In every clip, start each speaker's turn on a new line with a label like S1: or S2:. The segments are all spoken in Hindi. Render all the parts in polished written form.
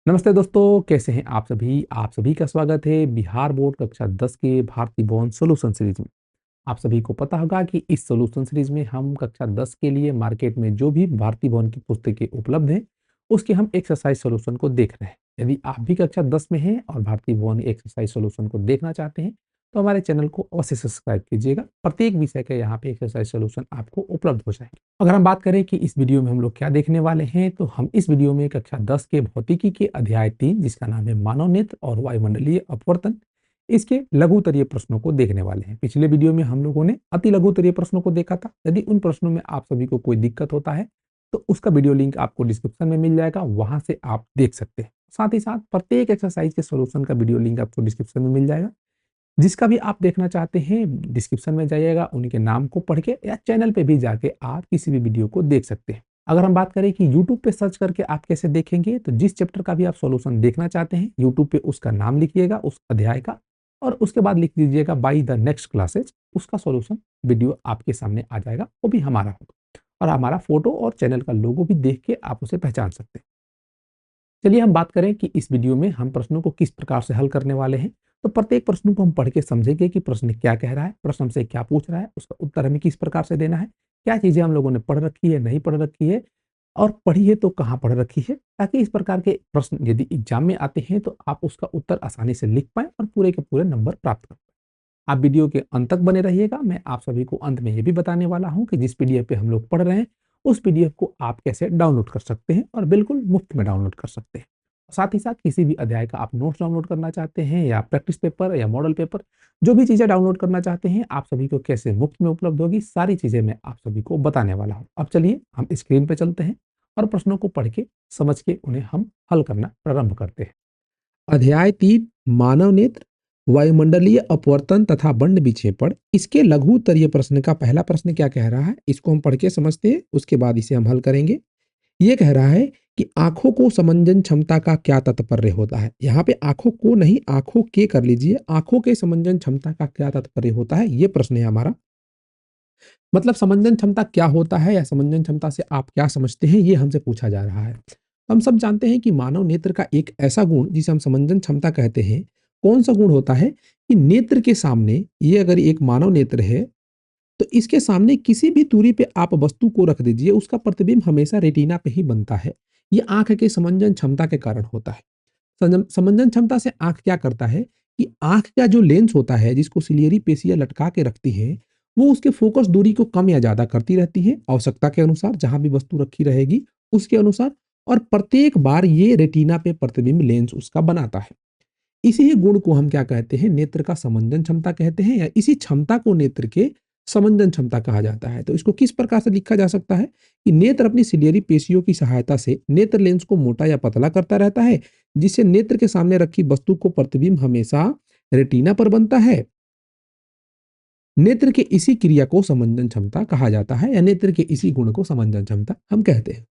S1: नमस्ते दोस्तों, कैसे हैं आप सभी का स्वागत है बिहार बोर्ड कक्षा 10 के भारतीय भवन सॉल्यूशन सीरीज में। आप सभी को पता होगा कि इस सॉल्यूशन सीरीज में हम कक्षा 10 के लिए मार्केट में जो भी भारतीय भवन की पुस्तकें उपलब्ध हैं, उसके हम एक्सरसाइज सॉल्यूशन को देख रहे हैं। यदि आप भी कक्षा 10 में हैं और भारतीय भवन एक्सरसाइज सॉल्यूशन को देखना चाहते हैं, तो हमारे चैनल को अवश्य सब्सक्राइब कीजिएगा। प्रत्येक विषय का यहाँ पे एक्सरसाइज सॉल्यूशन आपको उपलब्ध हो जाएंगे। अगर हम बात करें कि इस वीडियो में हम लोग क्या देखने वाले हैं, तो हम इस वीडियो में कक्षा 10 के भौतिकी के अध्याय 3 जिसका नाम है मानव नेत्र और वायुमंडलीय अपवर्तन, इसके लघुतरीय प्रश्नों को देखने वाले हैं। पिछले वीडियो में हम लोगों ने अति लघुतरीय प्रश्नों को देखा था। यदि उन प्रश्नों में आप सभी को कोई दिक्कत होता है, तो उसका वीडियो लिंक आपको डिस्क्रिप्शन में मिल जाएगा, वहां से आप देख सकते हैं। साथ ही साथ प्रत्येक एक्सरसाइज के सॉल्यूशन का वीडियो लिंक आपको डिस्क्रिप्शन में मिल जाएगा। जिसका भी आप देखना चाहते हैं, डिस्क्रिप्शन में जाइएगा, उनके नाम को पढ़ के या चैनल पे भी जाके आप किसी भी वीडियो को देख सकते हैं। अगर हम बात करें कि यूट्यूब पे सर्च करके आप कैसे देखेंगे, तो जिस चैप्टर का भी आप सॉल्यूशन देखना चाहते हैं, यूट्यूब पे उसका नाम लिखिएगा, उस अध्याय का, और उसके बाद लिख दीजिएगा बाई द नेक्स्ट क्लासेज। उसका सॉल्यूशन वीडियो आपके सामने आ जाएगा, वो भी हमारा होगा, और हमारा फोटो और चैनल का लोगो भी देख के आप उसे पहचान सकते हैं। चलिए हम बात करें कि इस वीडियो में हम प्रश्नों को किस प्रकार से हल करने वाले हैं। तो प्रत्येक प्रश्न को हम पढ़ के समझेंगे कि प्रश्न क्या कह रहा है, प्रश्न हमसे क्या पूछ रहा है, उसका उत्तर हमें किस प्रकार से देना है, क्या चीजें हम लोगों ने पढ़ रखी है, नहीं पढ़ रखी है, और पढ़ी है तो कहाँ पढ़ रखी है, ताकि इस प्रकार के प्रश्न यदि एग्जाम में आते हैं तो आप उसका उत्तर आसानी से लिख पाए और पूरे के पूरे नंबर प्राप्त कर पाए। आप वीडियो के अंत तक बने रहिएगा। मैं आप सभी को अंत में ये भी बताने वाला हूँ कि जिस पीडीएफ पे हम लोग पढ़ रहे हैं, उस पीडीएफ को आप कैसे डाउनलोड कर सकते हैं, और बिल्कुल मुफ्त में डाउनलोड कर सकते हैं। साथ ही साथ किसी भी अध्याय का आप नोट्स डाउनलोड करना चाहते हैं, या प्रैक्टिस पेपर या मॉडल पेपर, जो भी चीजें डाउनलोड करना चाहते हैं, आप सभी को कैसे मुफ्त में उपलब्ध होगी, सारी चीजें मैं आप सभी को बताने वाला हूं। अब चलिए हम स्क्रीन पे चलते हैं और प्रश्नों को पढ़ के समझ के उन्हें हम हल करना प्रारंभ करते हैं। अध्याय 3 मानव नेत्र, वायुमंडलीय अपवर्तन तथा बंड विक्षेपण। इसके लघु उत्तरीय प्रश्न का पहला प्रश्न क्या कह रहा है, इसको हम पढ़ के समझते हैं, उसके बाद इसे हम हल करेंगे। ये कह रहा है कि आंखों को समंजन क्षमता का क्या तात्पर्य होता है। यहाँ पे आंखों को नहीं, आंखों के कर लीजिए। आंखों के समंजन क्षमता का क्या तात्पर्य होता है, ये प्रश्न है हमारा। मतलब समंजन क्षमता क्या होता है, या समंजन क्षमता से आप क्या समझते हैं, ये हमसे पूछा जा रहा है। हम सब जानते हैं कि मानव नेत्र का एक ऐसा गुण जिसे हम समंजन क्षमता कहते हैं, कौन सा गुण होता है कि नेत्र के सामने, ये अगर एक मानव नेत्र है, तो इसके सामने किसी भी दूरी पे आप वस्तु को रख दीजिए, उसका प्रतिबिंब हमेशा रेटिना पे ही बनता है। ये आंख के समंजन क्षमता के कारण होता है। समंजन क्षमता से आंख क्या करता है कि आंख का जो लेंस होता है, जिसको सिलियरी पेशियां लटका के रखती है, वो उसके फोकस दूरी को कम या ज्यादा करती रहती है आवश्यकता के अनुसार, जहां भी वस्तु रखी रहेगी उसके अनुसार, और प्रत्येक बार ये रेटिना पे प्रतिबिंब लेंस उसका बनाता है। इसी ही गुण को हम क्या कहते हैं, नेत्र का समंजन क्षमता कहते हैं, या इसी क्षमता को नेत्र के समंजन क्षमता कहा जाता है। तो इसको किस प्रकार से लिखा जा सकता है कि नेत्र अपनी सिलियरी पेशियों की सहायता से नेत्र लेंस को मोटा या पतला करता रहता है, जिससे नेत्र के सामने रखी वस्तु को प्रतिबिंब हमेशा रेटिना पर बनता है। नेत्र के इसी क्रिया को समंजन क्षमता कहा जाता है, या नेत्र के इसी गुण को समंजन क्षमता हम कहते हैं।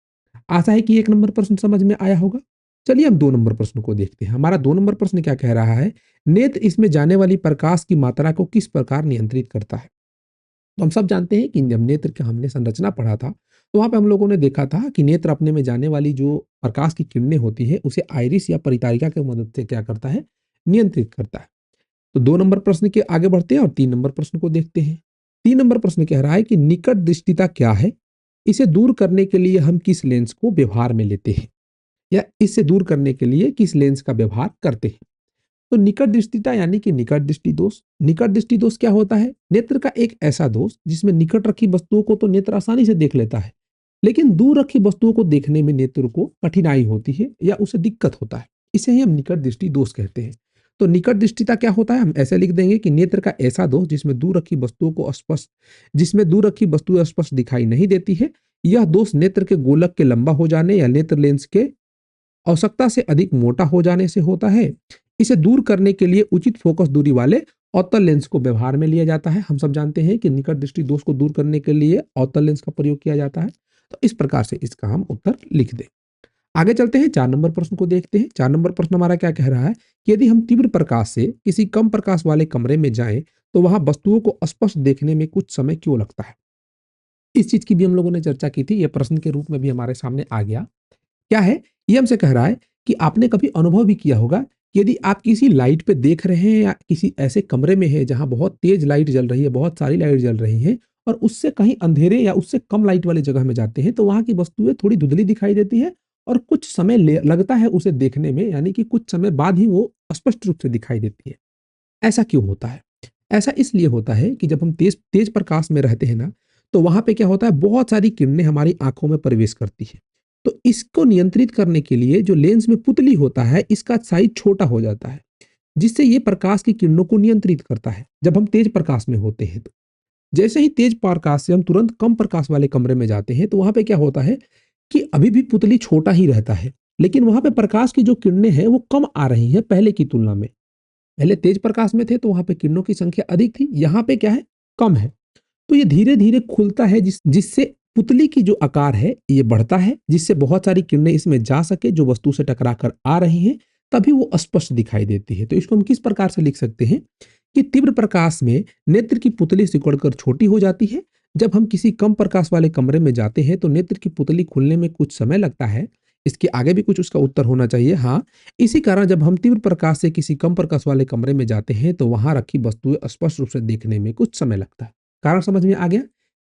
S1: आशा है कि 1 नंबर प्रश्न समझ में आया होगा। चलिए हम 2 नंबर प्रश्न को देखते हैं। हमारा 2 नंबर प्रश्न क्या कह रहा है, नेत्र इसमें जाने वाली प्रकाश की मात्रा को किस प्रकार नियंत्रित करता है। तो हम सब जानते हैं कि जब नेत्र का हमने संरचना पढ़ा था, तो वहां पे हम लोगों ने देखा था कि नेत्र अपने में जाने वाली जो प्रकाश की किरणें होती है, उसे आइरिस या परितारिका की मदद से क्या करता है, नियंत्रित करता है। तो 2 नंबर प्रश्न के आगे बढ़ते हैं और 3 नंबर प्रश्न को देखते हैं। 3 नंबर प्रश्न कह रहा है कि निकट दृष्टिता क्या है, इसे दूर करने के लिए हम किस लेंस को व्यवहार में लेते हैं, या इससे दूर करने के लिए किस लेंस का व्यवहार करते हैं। तो निकट दृष्टिता यानी कि निकट दृष्टि दोष। निकट दृष्टि दोष क्या होता है, नेत्र का एक ऐसा दोष जिसमें निकट रखी वस्तुओं को तो नेत्र आसानी से देख लेता है, लेकिन दूर रखी वस्तुओं को देखने में नेत्र को कठिनाई होती है या उसे दिक्कत होता है। इसे ही हम निकट दृष्टि दोष कहते हैं। तो निकट दृष्टिता क्या होता है, हम ऐसे लिख देंगे कि नेत्र का ऐसा दोष जिसमें दूर रखी वस्तु स्पष्ट दिखाई नहीं देती है। यह दोष नेत्र के गोलक के लंबा हो जाने या नेत्र लेंस के आवश्यकता से अधिक मोटा हो जाने से होता है। इसे दूर करने के लिए उचित फोकस दूरी वाले अवतल लेंस को व्यवहार में लिया जाता है। हम सब जानते हैं कि निकट दृष्टि दोष को दूर करने के लिए अवतल लेंस का प्रयोग किया जाता है। तो इस प्रकार से इसका हम उत्तर लिख दें। आगे चलते हैं, 4 नंबर प्रश्न को देखते हैं। 4 नंबर प्रश्न हमारा क्या कह रहा है कि यदि हम तीव्र प्रकाश से किसी कम प्रकाश वाले कमरे में जाएं, तो वहां वस्तुओं को स्पष्ट देखने में कुछ समय क्यों लगता है। इस चीज की भी हम लोगों ने चर्चा की थी, यह प्रश्न के रूप में भी हमारे सामने आ गया। क्या है, ये हमसे कह रहा है कि आपने कभी अनुभव भी किया होगा कि यदि आप किसी लाइट पे देख रहे हैं या किसी ऐसे कमरे में हैं जहाँ बहुत तेज लाइट जल रही है, बहुत सारी लाइट जल रही हैं और उससे कहीं अंधेरे या उससे कम लाइट वाली जगह में जाते हैं, तो वहाँ की वस्तुएँ थोड़ी धुंधली दिखाई देती है और कुछ समय ले लगता है उसे देखने में, यानी कि कुछ समय बाद ही वो स्पष्ट रूप से दिखाई देती है। ऐसा क्यों होता है? ऐसा इसलिए होता है कि जब हम तेज तेज प्रकाश में रहते हैं ना, तो वहाँ पे क्या होता है, बहुत सारी किरणें हमारी आँखों में प्रवेश करती हैं। तो इसको नियंत्रित करने के लिए जो लेंस में पुतली होता है, इसका साइज़ छोटा हो जाता है, जिससे ये प्रकाश की किरणों को नियंत्रित करता है, जब हम तेज प्रकाश में होते हैं तो। जैसे ही तेज प्रकाश से हम तुरंत कम प्रकाश वाले कमरे में जाते हैं, तो वहाँ पे क्या होता है कि अभी भी पुतली छोटा ही रहता है, लेकिन वहाँ पे प्रकाश की जो किरणें हैं, वो कम आ रही हैं पहले की तुलना में। पहले तेज प्रकाश में थे तो वहाँ पे किरणों की संख्या अधिक थी, यहाँ पे क्या है, कम है। तो ये धीरे-धीरे खुलता है जिससे पुतली की जो आकार है ये बढ़ता है, जिससे बहुत सारी किरणें इसमें जा सके जो वस्तु से टकरा कर आ रही हैं, तभी वो स्पष्ट दिखाई देती है। तो इसको हम किस प्रकार से लिख सकते हैं कि तीव्र प्रकाश में नेत्र की पुतली सिकुड़कर छोटी हो जाती है। जब हम किसी कम प्रकाश वाले कमरे में जाते हैं तो नेत्र की पुतली खुलने में कुछ समय लगता है। इसके आगे भी कुछ उसका उत्तर होना चाहिए। हाँ, इसी कारण जब हम तीव्र प्रकाश से किसी कम प्रकाश वाले कमरे में जाते हैं तो वहाँ रखी वस्तुएँ स्पष्ट रूप से देखने में कुछ समय लगता है। कारण समझ में आ गया?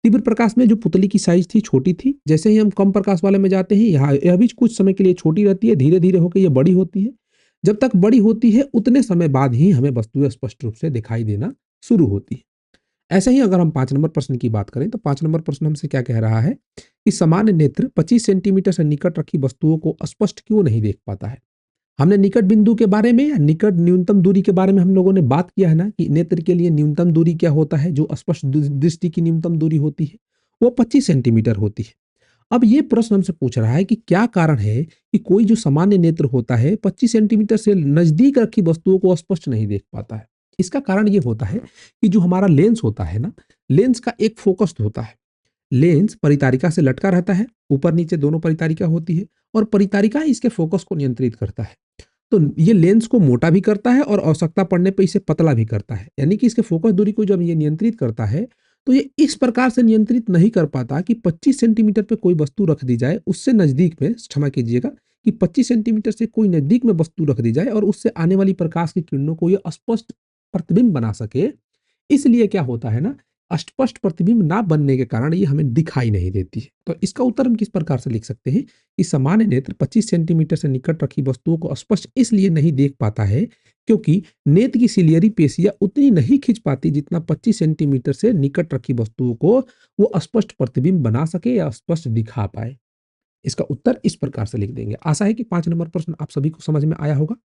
S1: तीव्र प्रकाश में जो पुतली की साइज़ थी छोटी थी, जैसे ही हम कम प्रकाश वाले में जाते हैं यहाँ यह भी कुछ समय के लिए छोटी रहती है, धीरे-धीरे होके ये बड़ी होती है। जब तक बड़ी होती है उतने समय बाद ही हमें वस्तुएँ स्पष्ट रूप से दिखाई देना शुरू होती है। ऐसे ही अगर हम 5 नंबर प्रश्न की बात करें तो 5 नंबर प्रश्न हमसे क्या कह रहा है कि सामान्य नेत्र 25 सेंटीमीटर से निकट रखी वस्तुओं को स्पष्ट क्यों नहीं देख पाता है? हमने निकट बिंदु के बारे में या निकट न्यूनतम दूरी के बारे में हम लोगों ने बात किया है ना कि नेत्र के लिए न्यूनतम दूरी क्या होता है, जो स्पष्ट दृष्टि की न्यूनतम दूरी होती है, वो 25 सेंटीमीटर होती है। अब ये प्रश्न हमसे पूछ रहा है कि क्या कारण है कि कोई जो सामान्य नेत्र होता है 25 सेंटीमीटर से नजदीक रखी वस्तुओं को स्पष्ट नहीं देख पाता है। इसका कारण ये होता है कि जो हमारा लेंस होता है ना, लेंस का एक फोकस्ड होता है। लेंस परितारिका से लटका रहता है, ऊपर नीचे दोनों परितारिका होती है और परितारिका इसके फोकस को नियंत्रित करता है। तो ये लेंस को मोटा भी करता है और आवश्यकता पड़ने पे इसे पतला भी करता है। यानी कि इसके फोकस दूरी को जब ये नियंत्रित करता है, तो ये इस प्रकार से नियंत्रित नहीं कर पाता कि 25 सेंटीमीटर पे कोई वस्तु रख दी जाए, उससे नज़दीक में क्षमा कीजिएगा कि 25 सेंटीमीटर से कोई नज़दीक में वस्तु रख दी जाए और उससे आने वाली प्रकाश की किरणों को ये स्पष्ट प्रतिबिंब बना सके। इसलिए क्या होता है ना, अस्पष्ट प्रतिबिंब ना बनने के कारण ये हमें दिखाई नहीं देती है। तो इसका उत्तर हम किस प्रकार से लिख सकते हैं कि सामान्य नेत्र 25 सेंटीमीटर से निकट रखी वस्तुओं को स्पष्ट इसलिए नहीं देख पाता है क्योंकि नेत्र की सिलियरी पेशियां उतनी नहीं खींच पाती जितना 25 सेंटीमीटर से निकट रखी वस्तुओं को वो स्पष्ट प्रतिबिंब बना सके या स्पष्ट दिखा पाए। इसका उत्तर इस प्रकार से लिख देंगे। आशा है कि 5 नंबर प्रश्न आप सभी को समझ में आया होगा।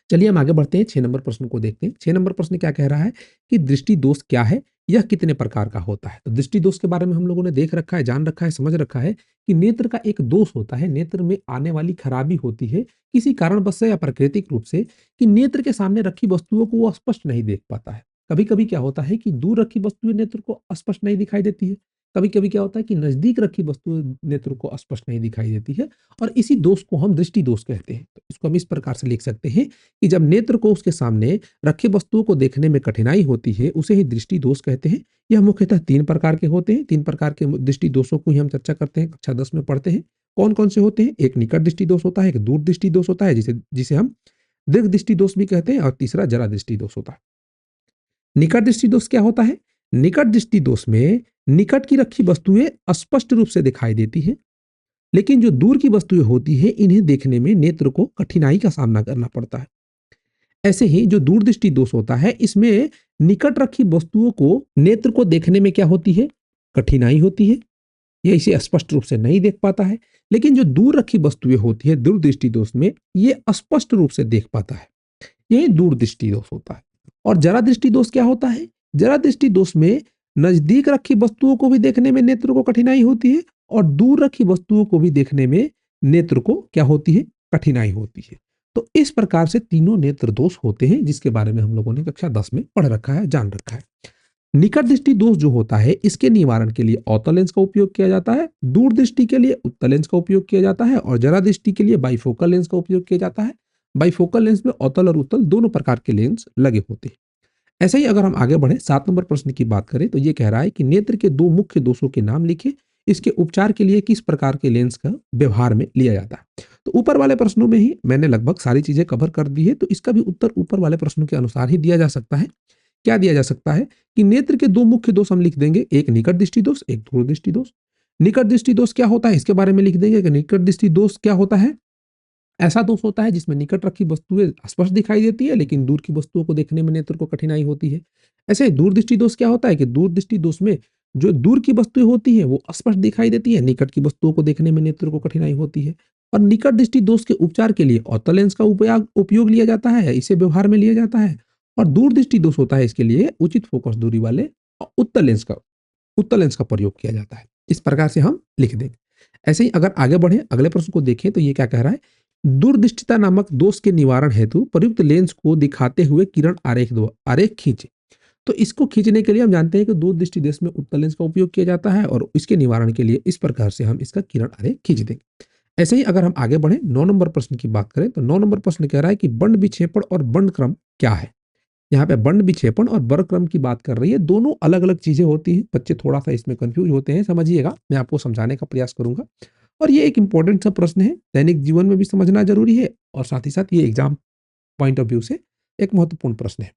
S1: चलिए हम आगे बढ़ते हैं, 6 नंबर प्रश्न को देखते हैं। 6 नंबर प्रश्न क्या कह रहा है कि दृष्टि दोष क्या है? यह कितने प्रकार का होता है? तो दृष्टि दोष के बारे में हम लोगों ने देख रखा है, जान रखा है, समझ रखा है कि नेत्र का एक दोष होता है, नेत्र में आने वाली खराबी होती है किसी कारणवश से या प्राकृतिक रूप से कि नेत्र के सामने रखी वस्तुओं को वो स्पष्ट नहीं देख पाता है। कभी-कभी क्या होता है कि दूर रखी वस्तुएँ नेत्र को स्पष्ट नहीं दिखाई देती है। कभी-कभी क्या होता है कि नज़दीक रखी वस्तुएँ नेत्र को स्पष्ट नहीं दिखाई देती है और इसी दोष को हम दृष्टि दोष कहते हैं। तो इसको हम इस प्रकार से लिख सकते हैं कि जब नेत्र को उसके सामने रखे वस्तुओं को देखने में कठिनाई होती है, उसे ही दृष्टि दोष कहते हैं। यह मुख्यतः 3 प्रकार के होते हैं। 3 प्रकार के दृष्टि दोषों को ही हम चर्चा करते हैं, कक्षा 10 में पढ़ते हैं। कौन-कौन से होते हैं? एक निकट दृष्टि दोष होता है, एक दूर दृष्टि दोष होता है जिसे जिसे हम दीर्घ दृष्टि दोष भी कहते हैं और तीसरा जरा दृष्टि दोष होता है। निकट दृष्टि दोष क्या होता है? निकट दृष्टि दोष में निकट की रखी वस्तुएँ स्पष्ट रूप से दिखाई देती हैं, लेकिन जो दूर की वस्तुएँ होती हैं, इन्हें देखने में नेत्र को कठिनाई का सामना करना पड़ता है। ऐसे ही जो दूरदृष्टि दोष होता है, इसमें निकट रखी वस्तुओं को नेत्र को देखने में क्या होती है? कठिनाई होती है। ये इसे स्पष्ट रूप से नहीं देख पाता है। लेकिन जो दूर रखी वस्तुएँ होती है दूरदृष्टि दोष में, ये स्पष्ट रूप से देख पाता है। यही दूरदृष्टि दोष होता है। और जरा दृष्टि दोष क्या होता है? जरा दृष्टि दोष में नज़दीक रखी वस्तुओं को भी देखने में नेत्र को कठिनाई होती है और दूर रखी वस्तुओं को भी देखने में नेत्र को क्या होती है? कठिनाई होती है। तो इस प्रकार से तीनों नेत्र दोष होते हैं जिसके बारे में हम लोगों ने कक्षा 10 में पढ़ रखा है, जान रखा है। निकट दृष्टि दोष जो होता है इसके निवारण के लिए अवतल लेंस का उपयोग किया जाता है, दूर दृष्टि के लिए उत्तल लेंस का उपयोग किया जाता है और जरा दृष्टि के लिए बाइफोकल लेंस का उपयोग किया जाता है। बाइफोकल लेंस में अवतल और उत्तल दोनों प्रकार के लेंस लगे होते हैं। ऐसे ही अगर हम आगे बढ़े 7 नंबर प्रश्न की बात करें तो ये कह रहा है कि नेत्र के 2 मुख्य दोषों के नाम लिखे, इसके उपचार के लिए किस प्रकार के लेंस का व्यवहार में लिया जाता है। तो ऊपर वाले प्रश्नों में ही मैंने लगभग सारी चीजें कवर कर दी है, तो इसका भी उत्तर ऊपर वाले प्रश्नों के अनुसार ही दिया जा सकता है। क्या दिया जा सकता है कि नेत्र के दो मुख्य दोष हम लिख देंगे, एक निकट दृष्टि दोष, एक दूर दृष्टि दोष। निकट दृष्टि दोष क्या होता है इसके बारे में लिख देंगे कि निकट दृष्टि दोष क्या होता है। ऐसा दोष होता है जिसमें निकट रखी वस्तुएं स्पष्ट दिखाई देती है लेकिन दूर की वस्तुओं को देखने में नेत्र को कठिनाई होती है। ऐसे ही दूरदृष्टि दोष क्या होता है कि दूरदृष्टि दोष में जो दूर की वस्तुएं होती है वो स्पष्ट दिखाई देती है, निकट की वस्तुओं को देखने में नेत्र को कठिनाई होती है। और निकट दृष्टि दोष के उपचार के लिए अवतल लेंस का उपयोग लिया जाता है, इसे व्यवहार में लिया जाता है। और दूर दृष्टि दोष होता है, इसके लिए उचित फोकस दूरी वाले उत्तल लेंस का प्रयोग किया जाता है। इस प्रकार से हम लिख देंगे। ऐसे ही अगर आगे बढ़े अगले प्रश्न को देखें तो ये क्या कह रहा है, दूरदृष्टिता नामक दोष के निवारण हेतु प्रयुक्त लेंस को दिखाते हुए किरण आरेख खींचे। तो इसको खींचने के लिए हम जानते हैं कि दूरदृष्टि देश में उत्तल लेंस का उपयोग किया जाता है और इसके निवारण के लिए इस प्रकार से हम इसका किरण आरेख खींच देंगे। ऐसे ही अगर हम आगे बढ़े 9 नंबर प्रश्न की बात करें तो 9 नंबर प्रश्न कह रहा है कि बंड विक्षेपण और बंड क्रम क्या है। यहाँ पे बंड विक्षेपण और बर्ग क्रम की बात कर रही है, दोनों अलग अलग चीजें होती हैं। बच्चे थोड़ा सा इसमें कंफ्यूज होते हैं, समझिएगा, मैं आपको समझाने का प्रयास करूंगा। और ये एक इंपॉर्टेंट सा प्रश्न है, दैनिक जीवन में भी समझना जरूरी है और साथ ही साथ ये एग्जाम पॉइंट ऑफ व्यू से एक महत्वपूर्ण प्रश्न है।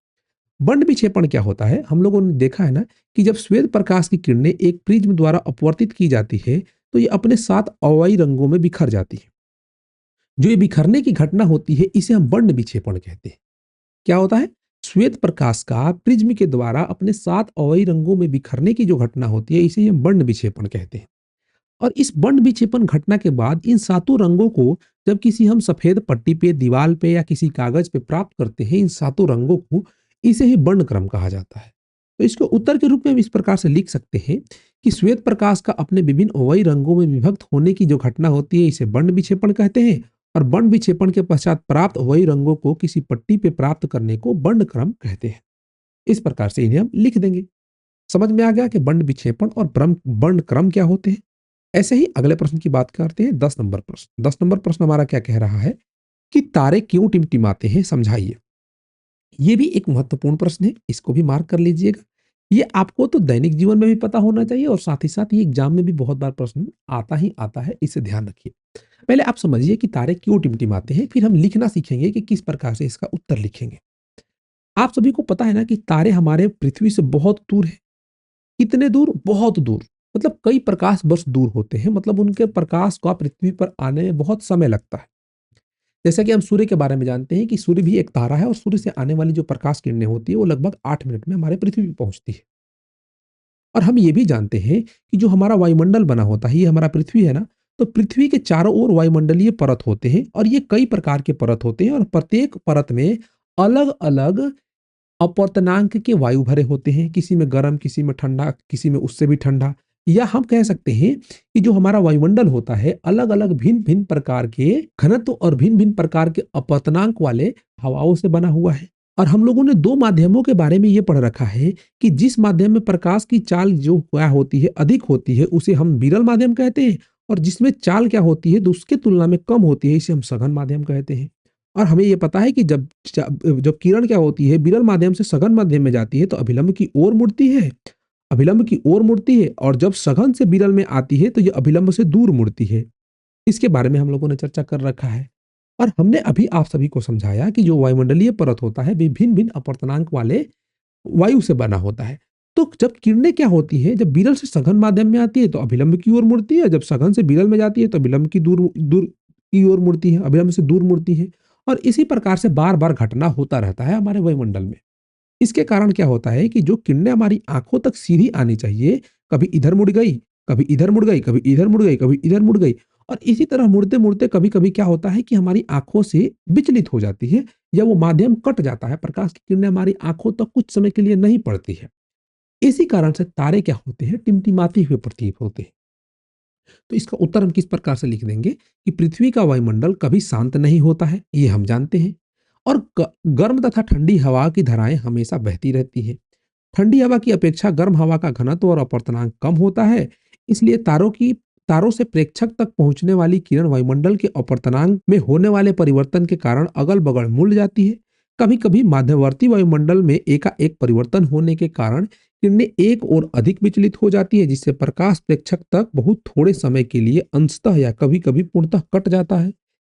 S1: बंड विक्षेपण क्या होता है, हम लोगों ने देखा है ना कि जब श्वेत प्रकाश की किरणें एक प्रिज्म द्वारा अपवर्तित की जाती है तो ये अपने 7 अवयवी रंगों में बिखर जाती है। जो ये बिखरने की घटना होती है इसे हम बंड विक्षेपण कहते हैं। क्या होता है, श्वेत प्रकाश का प्रिज्म के द्वारा अपने 7 अवयवी रंगों में बिखरने की जो घटना होती है इसे हम बंड विक्षेपण कहते हैं। और इस बंड विक्षेपण घटना के बाद इन सातों रंगों को जब किसी हम सफेद पट्टी पे, दीवार पे या किसी कागज पे प्राप्त करते हैं, इन सातों रंगों को, इसे ही बंड क्रम कहा जाता है। तो इसको उत्तर के रूप में हम इस प्रकार से लिख सकते हैं कि श्वेत प्रकाश का अपने विभिन्न अवयवी रंगों में विभक्त होने की जो घटना होती है इसे बंड विक्षेपण कहते हैं। और बंड विक्षेपण के पश्चात प्राप्त अवयवी रंगों को किसी पट्टी पे प्राप्त करने को बंड क्रम कहते हैं। इस प्रकार से इन्हें हम लिख देंगे। समझ में आ गया कि बंड विक्षेपण और बंड क्रम क्या होते हैं। ऐसे ही अगले प्रश्न की बात करते हैं, 10 नंबर प्रश्न। 10 नंबर प्रश्न हमारा क्या कह रहा है कि तारे क्यों टिमटिमाते हैं, समझाइए। ये भी एक महत्वपूर्ण प्रश्न है, इसको भी मार्क कर लीजिएगा। ये आपको तो दैनिक जीवन में भी पता होना चाहिए और साथ ही साथ ये एग्जाम में भी बहुत बार प्रश्न आता ही आता है, इसे ध्यान रखिए। पहले आप समझिए कि तारे क्यों टिमटिमाते हैं, फिर हम लिखना सीखेंगे कि किस प्रकार से इसका उत्तर लिखेंगे। आप सभी को पता है ना कि तारे हमारे पृथ्वी से बहुत दूर है। कितने दूर, बहुत दूर, मतलब कई प्रकाश वर्ष दूर होते हैं, मतलब उनके प्रकाश का पृथ्वी पर आने में बहुत समय लगता है। जैसा कि हम सूर्य के बारे में जानते हैं कि सूर्य भी एक तारा है और सूर्य से आने वाली जो प्रकाश किरणें होती है वो लगभग 8 मिनट में हमारे पृथ्वी पर पहुंचती है। और हम ये भी जानते हैं कि जो हमारा वायुमंडल बना होता है, ये हमारा पृथ्वी है ना, तो पृथ्वी के चारों ओर वायुमंडलीय परत होते हैं और ये कई प्रकार के परत होते हैं और प्रत्येक परत में अलग अलग अपर्तनांक के वायु भरे होते हैं, किसी में गर्म, किसी में ठंडा, किसी में उससे भी ठंडा। या हम कह सकते हैं कि जो हमारा वायुमंडल होता है अलग अलग भिन्न भिन्न प्रकार के घनत्व और भिन्न भिन्न प्रकार के अपर्तनांक वाले हवाओं से बना हुआ है। और हम लोगों ने 2 माध्यमों के बारे में ये पढ़ रखा है कि जिस माध्यम में प्रकाश की चाल जो क्या होती है, अधिक होती है, उसे हम विरल माध्यम कहते हैं और जिसमें चाल क्या होती है तो उसके तुलना में कम होती है, इसे हम सघन माध्यम कहते हैं। और हमें ये पता है कि जब किरण क्या होती है विरल माध्यम से सघन माध्यम में जाती है तो अभिलंब की ओर मुड़ती है, अभिलंब की ओर मुड़ती है, और जब सघन से विरल में आती है तो ये अभिलंब से दूर मुड़ती है। इसके बारे में हम लोगों ने चर्चा कर रखा है। और हमने अभी आप सभी को समझाया कि जो वायुमंडलीय परत होता है विभिन्न भिन्न अपर्तनांक वाले वायु से बना होता है। तो जब किरणें क्या होती है, जब विरल से सघन माध्यम में आती है तो अभिलंब की ओर मुड़ती है, जब सघन से विरल में जाती है तो अभिलंब की दूर दूर की ओर मुड़ती है, अभिलंब से दूर मुड़ती है। और इसी प्रकार से बार बार घटना होता रहता है हमारे वायुमंडल में। इसके कारण क्या होता है कि जो किरणें हमारी आंखों तक सीधी आनी चाहिए, कभी इधर मुड़ गई, कभी इधर मुड़ गई, कभी इधर मुड़ गई, कभी इधर मुड़ गई। और इसी तरह मुड़ते मुड़ते कभी कभी क्या होता है कि हमारी आंखों से विचलित हो जाती है या वो माध्यम कट जाता है, प्रकाश की किरणें हमारी आंखों तक कुछ समय के लिए नहीं पड़ती है। इसी कारण से तारे क्या होते हैं, टिमटिमाते हुए प्रतीत होते हैं। तो इसका उत्तर हम किस प्रकार से लिख देंगे कि पृथ्वी का वायुमंडल कभी शांत नहीं होता है, ये हम जानते हैं। और गर्म तथा ठंडी हवा की धाराएं हमेशा बहती रहती है। ठंडी हवा की अपेक्षा गर्म हवा का घनत्व और अपर्तनांक कम होता है, इसलिए तारों से प्रेक्षक तक पहुंचने वाली किरण वायुमंडल के अपर्तनांक में होने वाले परिवर्तन के कारण अगल बगल मुड़ जाती है। कभी-कभी मध्यवर्ती वायुमंडल में एकाएक परिवर्तन होने के कारण किरणें एक और अधिक विचलित हो जाती है, जिससे प्रकाश प्रेक्षक तक बहुत थोड़े समय के लिए अंशतः या कभी-कभी पूर्णतः कट जाता है।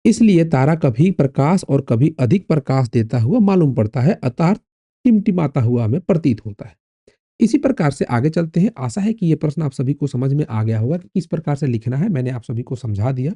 S1: इसलिए तारा कभी प्रकाश और कभी अधिक प्रकाश देता हुआ मालूम पड़ता है, अर्थात टिमटिमाता हुआ हमें प्रतीत होता है। इसी प्रकार से आगे चलते हैं। आशा है कि ये प्रश्न आप सभी को समझ में आ गया होगा कि किस प्रकार से लिखना है, मैंने आप सभी को समझा दिया।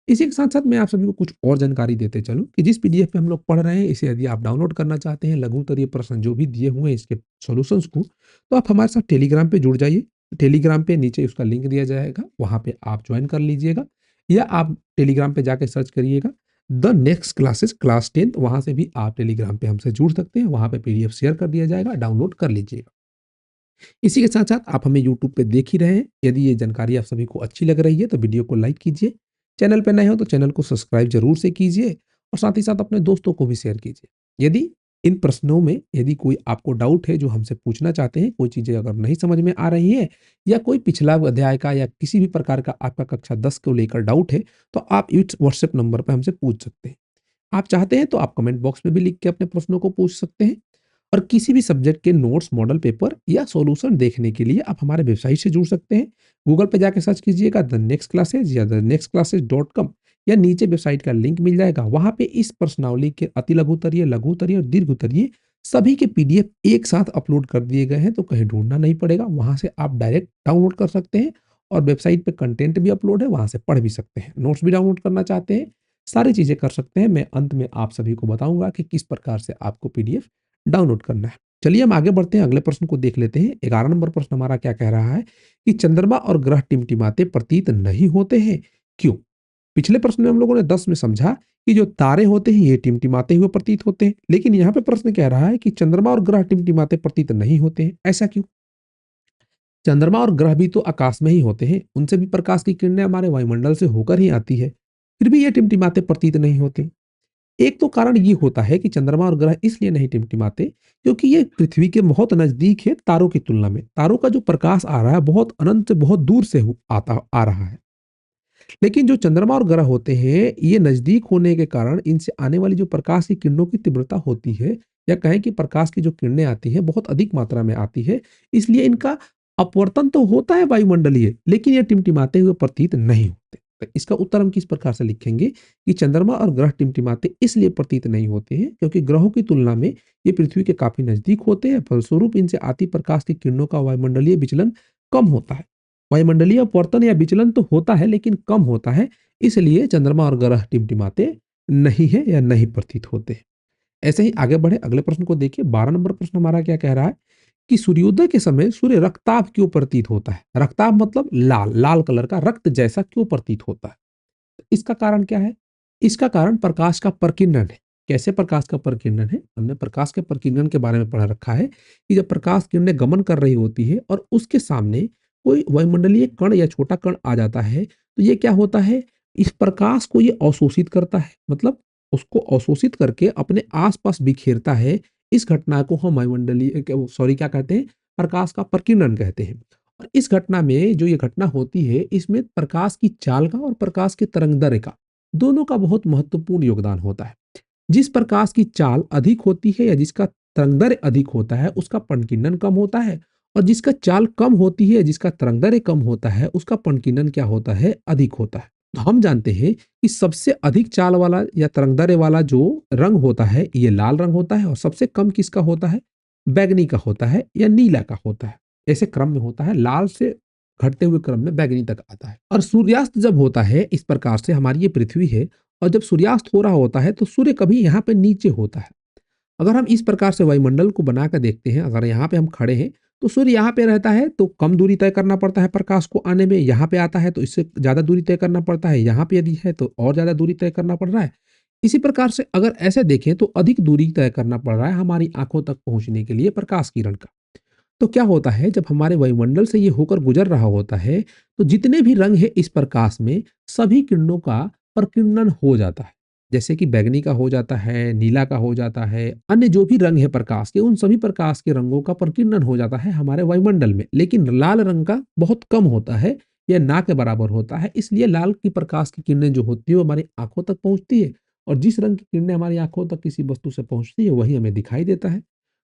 S1: इसी के साथ-साथ मैं आप सभी को कुछ और जानकारी देते चलूँ कि जिस पीडीएफ पे हम लोग पढ़ रहे हैं, इसे यदि आप डाउनलोड करना चाहते हैं, लघु उत्तरीय प्रश्न जो भी दिए हुए हैं इसके सॉल्यूशंस को, तो आप हमारे साथ टेलीग्राम पे जुड़ जाइए। टेलीग्राम पे नीचे उसका लिंक दिया जाएगा, वहाँ पे आप जॉइन कर लीजिएगा या आप टेलीग्राम पे जाके सर्च करिएगा द नेक्स्ट क्लासेस क्लास 10, वहाँ से भी आप टेलीग्राम पे हमसे जुड़ सकते हैं, वहाँ पे पीडीएफ शेयर कर दिया जाएगा, डाउनलोड कर लीजिएगा। इसी के साथ-साथ आप हमें यूट्यूब पे देख ही रहे हैं। यदि ये जानकारी आप सभी को अच्छी लग रही है तो वीडियो को लाइक कीजिए। चैनल पे नए हो तो चैनल को सब्सक्राइब ज़रूर से कीजिए और साथ ही साथ अपने दोस्तों को भी शेयर कीजिए। यदि इन प्रश्नों में यदि कोई आपको डाउट है जो हमसे पूछना चाहते हैं, कोई चीज़ें अगर नहीं समझ में आ रही है या कोई पिछला अध्याय का या किसी भी प्रकार का आपका कक्षा 10 को लेकर डाउट है, तो आप इस व्हाट्सएप नंबर पे हमसे पूछ सकते हैं। आप चाहते हैं तो आप कमेंट बॉक्स में भी लिख के अपने प्रश्नों को पूछ सकते हैं। और किसी भी सब्जेक्ट के नोट्स, मॉडल पेपर या सॉल्यूशन देखने के लिए आप हमारे वेबसाइट से जुड़ सकते हैं। गूगल पे जाके सर्च कीजिएगा द नेक्स्ट क्लासेस या the next classes dot com, या नीचे वेबसाइट का लिंक मिल जाएगा। वहाँ पे इस प्रश्नावली के अति लघु उत्तरीय, लघु उत्तरीय और दीर्घ उत्तरीय सभी के पीडीएफ एक साथ अपलोड कर दिए गए हैं, तो कहीं ढूँढना नहीं पड़ेगा। वहाँ से आप डायरेक्ट डाउनलोड कर सकते हैं और वेबसाइट पे कंटेंट भी अपलोड है, वहाँ से पढ़ भी सकते हैं। नोट्स भी डाउनलोड करना चाहते हैं, सारी चीज़ें कर सकते हैं। मैं अंत में आप सभी को बताऊँगा कि किस प्रकार से आपको पीडीएफ डाउनलोड करना है। चलिए हम आगे बढ़ते हैं, अगले प्रश्न को देख लेते हैं। 11 नंबर प्रश्न हमारा क्या कह रहा है कि चंद्रमा और ग्रह टिमटिमाते प्रतीत नहीं होते हैं, क्यों? पिछले प्रश्न में हम लोगों ने 10 में समझा कि जो तारे होते हैं ये टिमटिमाते हुए प्रतीत होते हैं, लेकिन यहाँ पे प्रश्न कह रहा है कि चंद्रमा और ग्रह टिमटिमाते प्रतीत नहीं होते हैं, ऐसा क्यों? चंद्रमा और ग्रह भी तो आकाश में ही होते हैं, उनसे भी प्रकाश की किरणें हमारे वायुमंडल से होकर ही आती है, फिर भी ये टिमटिमाते प्रतीत नहीं होते। एक तो कारण ये होता है कि चंद्रमा और ग्रह इसलिए नहीं टिमटिमाते क्योंकि ये पृथ्वी के बहुत नजदीक है तारों की तुलना में। तारों का जो प्रकाश आ रहा है बहुत अनंत से बहुत दूर से आता आ रहा है। लेकिन जो चंद्रमा और ग्रह होते हैं ये नजदीक होने के कारण इनसे आने वाली जो प्रकाश की किरणों की तीव्रता होती है, या कहें कि प्रकाश की जो किरणें आती हैं बहुत अधिक मात्रा में आती है, इसलिए इनका अपवर्तन तो होता है वायुमंडलीय, लेकिन ये टिमटिमाते हुए प्रतीत नहीं होते। तो इसका उत्तर हम किस प्रकार से लिखेंगे कि चंद्रमा और ग्रह टिमटिमाते इसलिए प्रतीत नहीं होते हैं क्योंकि ग्रहों की तुलना में ये पृथ्वी के काफी नजदीक होते हैं, फलस्वरूप इनसे आती प्रकाश की किरणों का वायुमंडलीय विचलन कम होता है। वायुमंडलीय अपवर्तन या विचलन तो होता है लेकिन कम होता है, इसलिए चंद्रमा और ग्रह टिमटिमाते नहीं है या नहीं प्रतीत होते। ऐसे ही आगे बढ़े, अगले प्रश्न को देखिए। 12 नंबर प्रश्न हमारा क्या कह रहा है कि सूर्योदय के समय सूर्य रक्ताभ क्यों प्रतीत होता है? रक्ताभ मतलब लाल, लाल कलर का रक्त जैसा क्यों प्रतीत होता है? इसका कारण क्या है? इसका कारण प्रकाश का प्रकीर्णन है। कैसे प्रकाश का प्रकीर्णन है? हमने प्रकाश के प्रकीर्णन के बारे में पढ़ रखा है कि जब प्रकाश किरणें गमन कर रही होती है और उसके सामने कोई वायुमंडलीय कण या छोटा कण आ जाता है, तो ये क्या होता है? इस प्रकाश को ये अवशोषित करता है, मतलब उसको अवशोषित करके अपने आस-पास बिखेरता है। इस घटना को हम वायुमंडलीय क्या कहते हैं? प्रकाश का प्रकीर्णन कहते हैं। और इस घटना में जो ये घटना होती है, इसमें प्रकाश की चाल का और प्रकाश के तरंगदैर्घ्य का, दोनों का बहुत महत्वपूर्ण योगदान होता है। जिस प्रकाश की चाल अधिक होती है या जिसका तरंगदैर्घ्य अधिक होता है, उसका पनकीनन कम होता है, और जिसका चाल कम होती है, जिसका तरंगदैर्घ्य कम होता है, उसका पनकीनन क्या होता है? अधिक होता है। तो हम जानते हैं कि सबसे अधिक चाल वाला या तरंगदैर्घ्य वाला जो रंग होता है, ये लाल रंग होता है, और सबसे कम किसका होता है? बैंगनी का होता है या नीला का होता है। ऐसे क्रम में होता है, लाल से घटते हुए क्रम में बैंगनी तक आता है। और सूर्यास्त जब होता है, इस प्रकार से हमारी ये पृथ्वी है, और जब सूर्यास्त हो रहा होता है तो सूर्य कभी यहाँ पे नीचे होता है। अगर हम इस प्रकार से वायुमंडल को बनाकर देखते हैं, अगर यहाँ पे हम खड़े हैं तो सूर्य यहाँ पे रहता है तो कम दूरी तय करना पड़ता है प्रकाश को आने में, यहाँ पे आता है तो इससे ज़्यादा दूरी तय करना पड़ता है, यहाँ पे यदि है तो और ज़्यादा दूरी तय करना पड़ रहा है। इसी प्रकार से अगर ऐसे देखें तो अधिक दूरी तय करना पड़ रहा है हमारी आँखों तक पहुँचने के लिए प्रकाश किरण का। तो क्या होता है, जब हमारे वायुमंडल से ये होकर गुजर रहा होता है, तो जितने भी रंग है इस प्रकाश में, सभी किरणों का प्रकीर्णन हो जाता है। जैसे कि बैंगनी का हो जाता है, नीला का हो जाता है, अन्य जो भी रंग है प्रकाश के, उन सभी प्रकाश के रंगों का प्रकीर्णन हो जाता है हमारे वायुमंडल में। लेकिन लाल रंग का बहुत कम होता है, या ना के बराबर होता है, इसलिए लाल की प्रकाश की किरणें जो होती है वो हमारी आंखों तक पहुंचती है, और जिस रंग की किरणें हमारी आँखों तक किसी वस्तु से पहुँचती है वही हमें दिखाई देता है।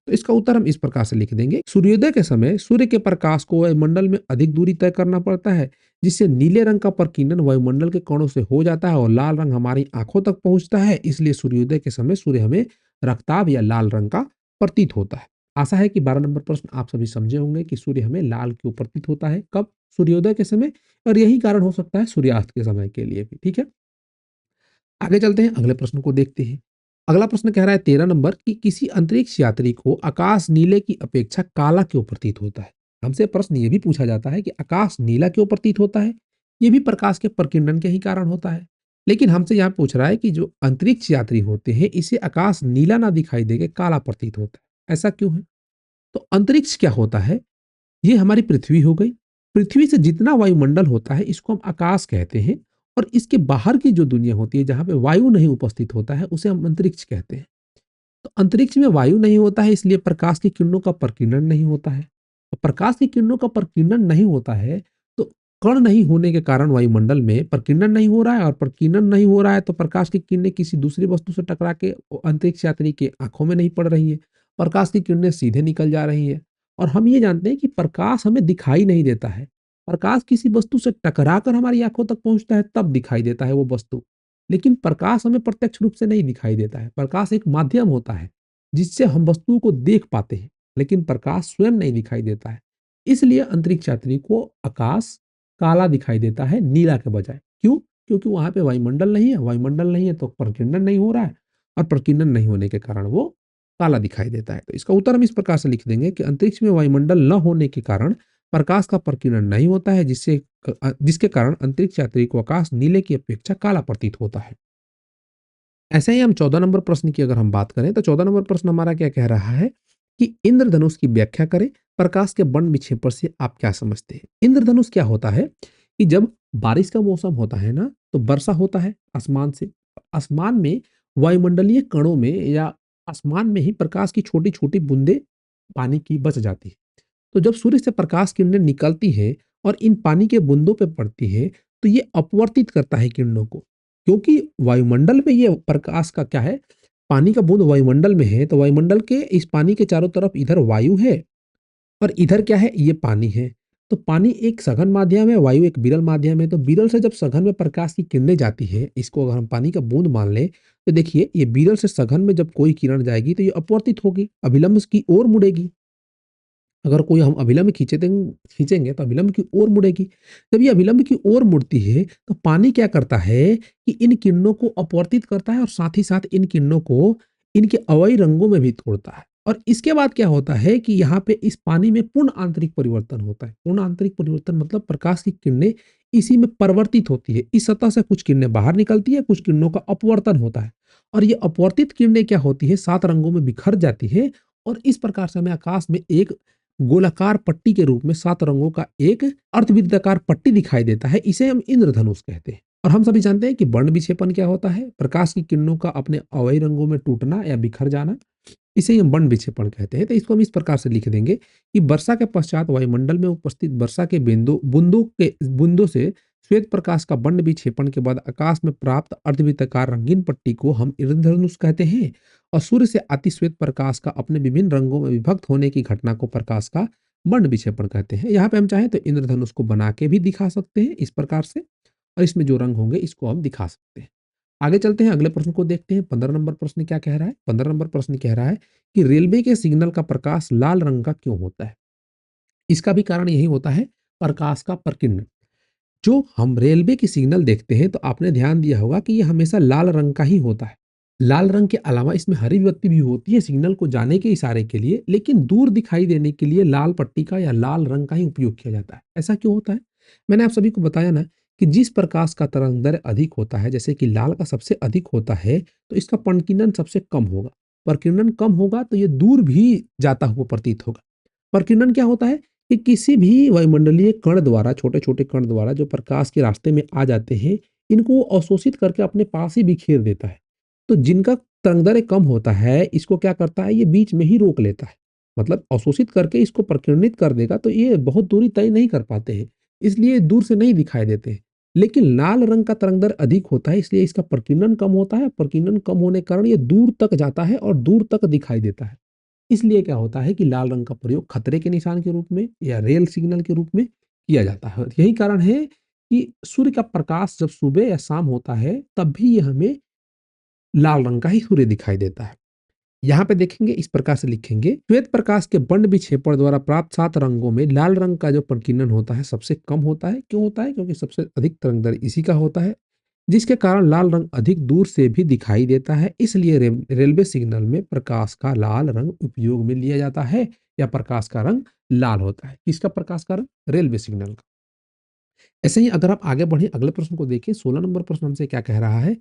S1: तो इसका उत्तर हम इस प्रकार से लिख देंगे, सूर्योदय के समय सूर्य के प्रकाश को वायुमंडल में अधिक दूरी तय करना पड़ता है, जिससे नीले रंग का प्रकीर्णन वायुमंडल के कणों से हो जाता है और लाल रंग हमारी आँखों तक पहुँचता है। इसलिए सूर्योदय के समय सूर्य हमें रक्ताभ या लाल रंग का प्रतीत होता है। आशा है कि 12 नंबर प्रश्न आप सभी समझे होंगे कि सूर्य हमें लाल क्यों प्रतीत होता है, कब? सूर्योदय के समय, और यही कारण हो सकता है सूर्यास्त के समय के लिए भी, ठीक है? आगे चलते हैं, अगले प्रश्न को देखते हैं। अगला प्रश्न कह रहा है 13 नंबर कि किसी अंतरिक्ष यात्री को आकाश नीले की अपेक्षा काला क्यों प्रतीत होता है? हमसे प्रश्न ये भी पूछा जाता है कि आकाश नीला क्यों प्रतीत होता है? ये भी प्रकाश के प्रकीर्णन के ही कारण होता है। लेकिन हमसे यहाँ पूछ रहा है कि जो अंतरिक्ष यात्री होते हैं, इसे आकाश नीला ना दिखाई देके काला प्रतीत होता है। ऐसा क्यों है? तो अंतरिक्ष क्या होता है? ये हमारी पृथ्वी हो गई। पृथ्वी से जितना वायुमंडल होता है इसको हम आकाश कहते हैं, और इसके बाहर की जो दुनिया होती है जहाँ पे वायु नहीं उपस्थित होता है उसे हम अंतरिक्ष कहते हैं। तो अंतरिक्ष में वायु नहीं होता है, इसलिए प्रकाश की किरणों का प्रकीर्णन नहीं होता है। तो प्रकाश की किरणों का प्रकीर्णन नहीं होता है, तो कण नहीं होने के कारण वायुमंडल में प्रकीर्णन नहीं हो रहा है, और प्रकीर्णन नहीं हो रहा है तो प्रकाश की किरणें किसी दूसरी वस्तु से टकरा के अंतरिक्ष यात्री के आंखों में नहीं पड़ रही है। प्रकाश की किरणें सीधे निकल जा रही है। और हम ये जानते हैं कि प्रकाश हमें दिखाई नहीं देता है। प्रकाश किसी वस्तु से टकरा कर हमारी आंखों तक पहुंचता है तब दिखाई देता है वो वस्तु। लेकिन प्रकाश हमें प्रत्यक्ष रूप से नहीं दिखाई देता है। प्रकाश एक माध्यम होता है जिससे हम वस्तुओं को देख पाते हैं, लेकिन प्रकाश स्वयं नहीं दिखाई देता है। इसलिए अंतरिक्ष यात्री को आकाश काला दिखाई देता है नीला के बजाय। क्यों? क्योंकि वहां पे वायुमंडल नहीं है, वायुमंडल नहीं है तो प्रकीर्णन नहीं हो रहा है, और प्रकीर्णन नहीं होने के कारण वो काला दिखाई देता है। तो इसका उत्तर हम इस प्रकार से लिख देंगे कि अंतरिक्ष में वायुमंडल न होने के कारण प्रकाश का प्रकीर्णन नहीं होता है, जिसके कारण अंतरिक्ष यात्री को आकाश नीले की अपेक्षा काला प्रतीत होता है। ऐसे ही हम 14 नंबर प्रश्न की अगर हम बात करें तो 14 नंबर प्रश्न हमारा क्या कह रहा है कि इंद्रधनुष की व्याख्या करें, प्रकाश के बंड विक्षेपण से आप क्या समझते हैं? इंद्रधनुष क्या होता है कि जब बारिश का मौसम होता है ना, तो वर्षा होता है आसमान से। आसमान में वायुमंडलीय कणों में या आसमान में ही प्रकाश की छोटी छोटी बूंदें पानी की बच जाती है। तो जब सूर्य से प्रकाश किरणें निकलती हैं और इन पानी के बूंदों पे पड़ती है, तो ये अपवर्तित करता है किरणों को। क्योंकि वायुमंडल में ये प्रकाश का क्या है, पानी का बूंद वायुमंडल में है, तो वायुमंडल के इस पानी के चारों तरफ इधर वायु है और इधर क्या है, ये पानी है। तो पानी एक सघन माध्यम है, वायु एक विरल माध्यम है। तो विरल से जब सघन में प्रकाश की किरणें जाती है, इसको अगर हम पानी का बूंद मान लें, तो देखिए ये विरल से सघन में जब कोई किरण जाएगी तो ये अपवर्तित होगी, अभिलंब की ओर मुड़ेगी। अगर कोई हम अभिलंब खींचेंगे तो अभिलंब की ओर मुड़ेगी। जब ये अभिलंब की ओर मुड़ती है तो पानी क्या करता है कि इन किरणों को अपवर्तित करता है और साथ ही साथ इन किरणों को इनके अवयवी रंगों में भी तोड़ता है। और इसके बाद क्या होता है कि यहाँ पे इस पानी में पूर्ण आंतरिक परिवर्तन होता है। पूर्ण आंतरिक परिवर्तन मतलब प्रकाश की किरणें इसी में परिवर्तित होती है। इस सतह से कुछ किरणें बाहर निकलती है, कुछ किरणों का अपवर्तन होता है। और ये अपवर्तित किरणें क्या होती है, 7 रंगों में बिखर जाती है, और इस प्रकार से हमें आकाश में एक गोलाकार पट्टी के रूप में 7 रंगों का एक अर्धवृत्ताकार पट्टी दिखाई देता है। इसे हम इंद्रधनुष कहते हैं। और हम सभी जानते हैं कि वर्ण विक्षेपण क्या होता है, प्रकाश की किरणों का अपने अवयवी रंगों में टूटना या बिखर जाना। इसे ही हम वर्ण विक्षेपण कहते हैं। तो इसको हम इस प्रकार से लिख देंगे कि वर्षा के पश्चात वायुमंडल में उपस्थित वर्षा के बूंदों से श्वेत प्रकाश का वर्ण विक्षेपण के बाद आकाश में प्राप्त अर्धवृत्ताकार रंगीन पट्टी को हम इंद्रधनुष कहते हैं। और सूर्य से आती श्वेत प्रकाश का अपने विभिन्न रंगों में विभक्त होने की घटना को प्रकाश का वर्ण विक्षेपण कहते हैं। यहाँ पे हम चाहें तो इंद्रधनुष को बना के भी दिखा सकते हैं इस प्रकार से, और इसमें जो रंग होंगे इसको हम दिखा सकते हैं। आगे चलते हैं, अगले प्रश्न को देखते हैं। 15 नंबर प्रश्न क्या कह रहा है? 15 नंबर प्रश्न कह रहा है कि रेलवे के सिग्नल का प्रकाश लाल रंग का क्यों होता है? इसका भी कारण यही होता है, प्रकाश का प्रकीर्णन। जो हम रेलवे की सिग्नल देखते हैं तो आपने ध्यान दिया होगा कि ये हमेशा लाल रंग का ही होता है। लाल रंग के अलावा इसमें हरी बत्ती भी होती है सिग्नल को जाने के इशारे के लिए, लेकिन दूर दिखाई देने के लिए लाल पट्टी का या लाल रंग का ही उपयोग किया जाता है। ऐसा क्यों होता है? मैंने आप सभी को बताया ना कि जिस प्रकाश का तरंगदैर्घ्य अधिक होता है, जैसे कि लाल का सबसे अधिक होता है, तो इसका प्रकीर्णन सबसे कम होगा। प्रकीर्णन कम होगा तो ये दूर भी जाता हुआ प्रतीत होगा। प्रकीर्णन क्या होता है कि किसी भी वायुमंडलीय कण द्वारा, छोटे-छोटे कण द्वारा जो प्रकाश के रास्ते में आ जाते हैं, इनको अवशोषित करके अपने पास ही बिखेर देता है। तो जिनका तरंगदैर्घ्य कम होता है, इसको क्या करता है, ये बीच में ही रोक लेता है। मतलब अवशोषित करके इसको प्रकीर्णित कर देगा, तो ये बहुत दूरी तय नहीं कर पाते हैं, इसलिए दूर से नहीं दिखाई देते हैं। लेकिन लाल रंग का तरंग दैर्ध्य अधिक होता है, इसलिए इसका प्रकीर्णन कम होता है। प्रकीर्णन कम होने के कारण ये दूर तक जाता है और दूर तक दिखाई देता है। इसलिए क्या होता है कि लाल रंग का प्रयोग खतरे के निशान के रूप में या रेल सिग्नल के रूप में किया जाता है। यही कारण है कि सूर्य का प्रकाश जब सुबह या शाम होता है, तब भी ये हमें लाल रंग का ही सूर्य दिखाई देता है। यहाँ पे देखेंगे, इस प्रकार से लिखेंगे, श्वेत प्रकाश के बंड विक्षेपण द्वारा प्राप्त 7 रंगों में लाल रंग का जो प्रकीर्णन होता है सबसे कम होता है। क्यों होता है? क्योंकि सबसे अधिक तरंग दैर्ध्य इसी का होता है, जिसके कारण लाल रंग अधिक दूर से भी दिखाई देता है। इसलिए रेलवे सिग्नल में प्रकाश का लाल रंग उपयोग में लिया जाता है, या प्रकाश का रंग लाल होता है। किसका प्रकाश का रंग? रेलवे सिग्नल का। ऐसे ही अगर आप आगे बढ़े, अगले प्रश्न को देखें, 16 नंबर प्रश्न हमसे क्या कह रहा है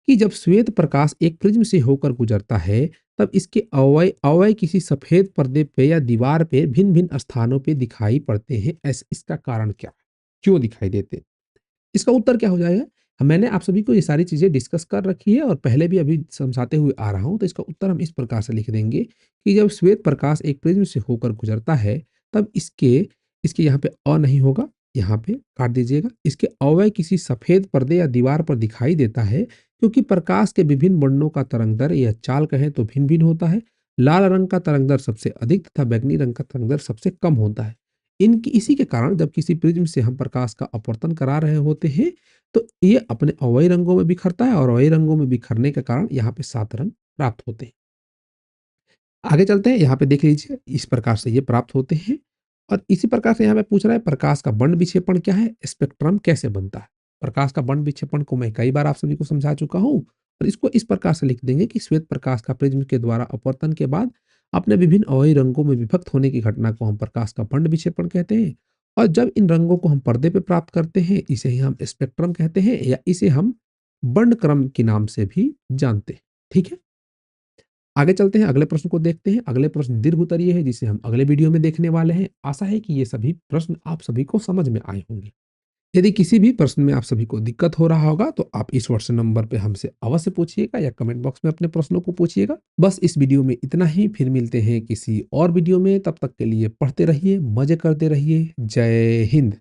S1: कि जब श्वेत प्रकाश एक प्रिज्म से होकर गुजरता है, तब इसके अवयव अवयव किसी सफेद पर्दे पे या दीवार पे भिन्न-भिन्न स्थानों पे दिखाई पड़ते हैं। इसका कारण क्या है? क्यों दिखाई देते हैं? इसका उत्तर क्या हो जाएगा? मैंने आप सभी को ये सारी चीज़ें डिस्कस कर रखी है और पहले भी अभी समझाते हुए आ रहा हूँ, तो इसका उत्तर हम इस प्रकार से लिख देंगे कि जब श्वेत प्रकाश एक प्रिज्म से होकर गुजरता है, तब इसके इसके यहाँ पे नहीं होगा, यहाँ पे काट दीजिएगा। इसके अवयव किसी सफ़ेद पर्दे या दीवार पर दिखाई देता है, क्योंकि प्रकाश के विभिन्न वर्णों का तरंग-दैर्ध्य या चाल कहें तो भिन्न-भिन्न होता है। लाल रंग का तरंग-दैर्ध्य सबसे अधिक तथा बैंगनी रंग का तरंग-दैर्ध्य सबसे कम होता है। इसी के कारण जब किसी प्रिज्म से हम प्रकाश का अपवर्तन करा रहे होते हैं, तो ये अपने अवयवी रंगों में बिखरता है और अवयवी रंगों में बिखरने के कारण यहाँ पे 7 रंग प्राप्त होते हैं। आगे चलते हैं, यहाँ पे देख लीजिए, इस प्रकार से ये प्राप्त होते हैं और इसी प्रकार से यहाँ पे पूछ रहा है प्रकाश का बंड विक्षेपण क्या है? स्पेक्ट्रम कैसे बनता है? प्रकाश का बंड विक्षेपण को मैं कई बार आप सभी को समझा चुका हूँ और इसको इस प्रकार से लिख देंगे कि श्वेत प्रकाश का प्रिज्म के द्वारा अपवर्तन के बाद अपने विभिन्न अवयवी रंगों में विभक्त होने की घटना को हम प्रकाश का बंड विक्षेपण कहते हैं। और जब इन रंगों को हम पर्दे पे प्राप्त करते हैं, इसे ही हम स्पेक्ट्रम कहते हैं या इसे हम बंड क्रम के नाम से भी जानते हैं। ठीक है? आगे चलते हैं, अगले प्रश्न को देखते हैं। अगले प्रश्न दीर्घ उत्तरीय है, जिसे हम अगले वीडियो में देखने वाले हैं। आशा है कि ये सभी प्रश्न आप सभी को समझ में आए होंगे। यदि किसी भी प्रश्न में आप सभी को दिक्कत हो रहा होगा, तो आप इस व्हाट्सएप नंबर पे हमसे अवश्य पूछिएगा या कमेंट बॉक्स में अपने प्रश्नों को पूछिएगा। बस इस वीडियो में इतना ही, फिर मिलते हैं किसी और वीडियो में। तब तक के लिए पढ़ते रहिए, मज़े करते रहिए। जय हिंद।